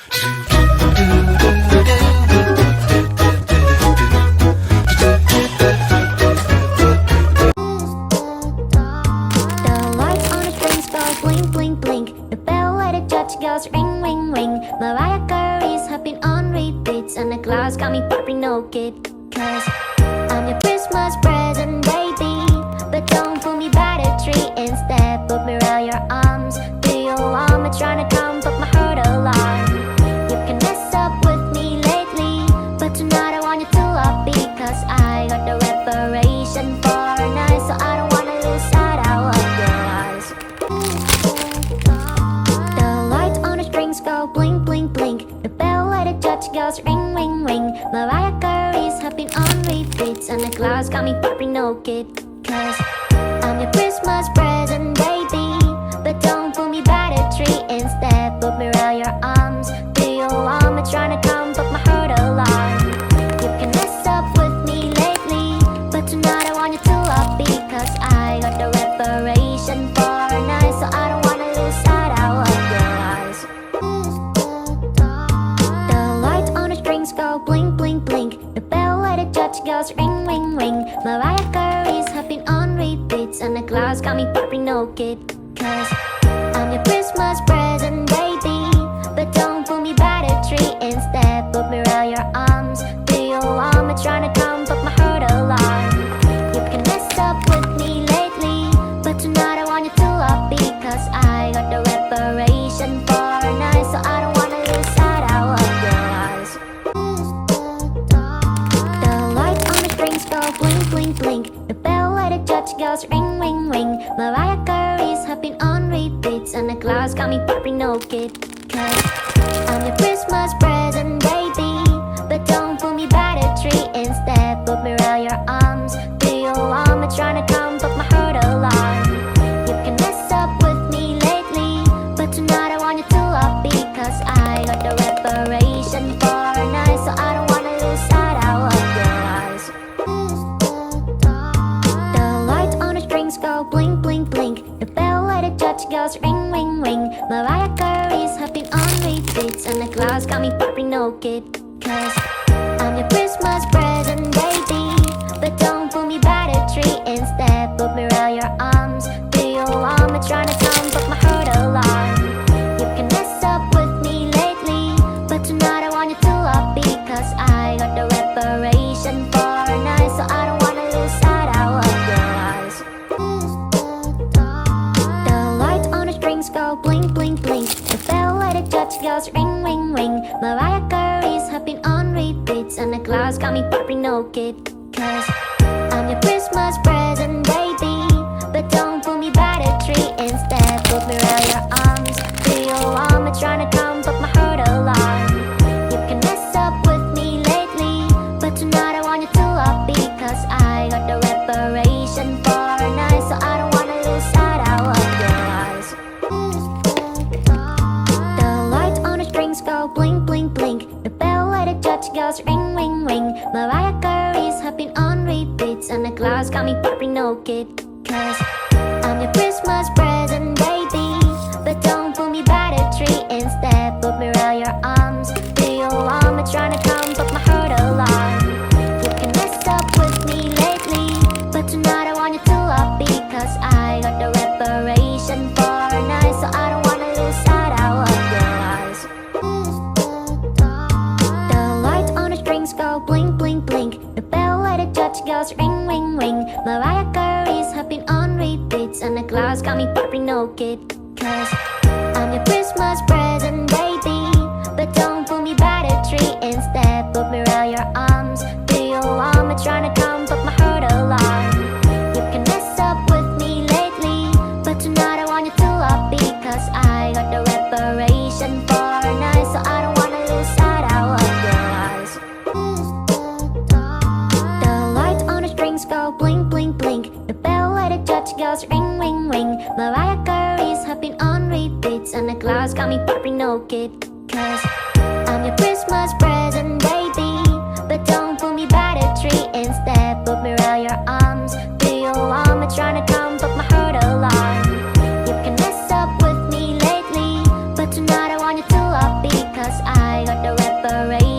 The lights on the strings go blink, blink, blink. The bell at the church goes ring, ring, ring. Mariah Carey's hopping on repeats, and the clouds got me popping no kid. Cause I'm your Christmas present, baby. But don't pull me by the tree, instead put me around your arms. Do you want me trying to comfort my hurt alarm? You can mess up with me lately, but tonight I want you to love me. Cause I got the reparation for a night, so I don't wanna lose sight out of your eyes. The lights on the strings go blink, blink, blink. The bell at the church goes ring, ring, ring. Mariah Carey's hopping on repeats, and the clouds got me popping no kid. Cause I'm your Christmas present, baby. But don't pull me by the tree, instead put me around your arms. Do you want me trying to comfort my hurt alarm? You can mess up with me lately, but tonight I want you to love me. Cause I got the reparation for a night, so I don't wanna lose sight out of your eyes. The lights on the strings go blink, blink, blink. The bell at the church goes ring, ring, ring. Mariah Carey's hopping on repeats, and the clouds got me popping no kid. Cause I'm your Christmas present, baby. But don't pull me by the tree, instead put me around your arms. Do you want me trying to comfort my hurt alarm? You can mess up with me lately, but tonight I want you to love me. Cause I got the reparation for a night, so I don't wanna lose sight out of your eyes. The lights on the strings go blink, blink, blink. The bell at the church goes ring, ring, ring. Mariah Carey's hopping on repeats, and the clouds got me popping no kid. Cause I'm your Christmas present, baby. But don't pull me by the tree, instead put me around your arms. Do you want me trying to comfort my hurt alarm? You can mess up with me lately, but tonight I want you to love me. Cause I got the reparation for a night, so I don't wanna lose sight out of your eyes. The lights on the strings go blink, blink, blink. The bell at the church goes ring, ring, ring. Mariah Carey's hopping on repeats, and the clouds got me popping no kid. Cause I'm your Christmas present, baby. But don't pull me by the tree, instead put me around your arms. Do you want me trying to comfort my hurt alarm? You can mess up with me lately, but tonight I want you to love me. Cause I got the reparation for a night, so I don't wanna lose sight out of your eyes. The lights on the strings go blink, blink, blink. The bell at the church goes ring, ring, ring. Mariah Carey's hopping on repeats, and the clouds got me popping no kid. Cause I'm your Christmas present, baby. But don't pull me by the tree, instead put me around your arms. Do you want me trying to comfort my hurt alarm? You can mess up with me lately, but tonight I want you to love me. Cause I got the reparation for a night, so I don't wanna lose sight out of your eyes. The lights on the strings go blink, blink, blink. The bell at the church goes ring, ring, ring. Mariah Carey's hopping on repeats, and the clouds got me popping no kid. Cause I'm your Christmas present, baby. But don't pull me by the tree, instead put me around your arms. Do you want me trying to comfort my hurt alarm? You can mess up with me lately, but tonight I want you to love me. Cause I got the reparation for a night, so I don't wanna lose sight out of your eyes. The lights on the strings go blink, blink, blink. The bell at the church goes ring, ring, ring. Mariah Carey's hopping on repeats, and the clouds got me popping no kid. Cause I'm your Christmas present, baby. But don't pull me by the tree, instead put me around your arms. Do you want me trying to comfort my hurt alarm? You can mess up with me lately, but tonight I want you to love me. Cause I got the reparation for a night, so I don't wanna lose sight out of your eyes. The lights on the strings go blink, blink, blink. The bell at the church goes ring, ring, ring. Mariah Carey's hopping parade.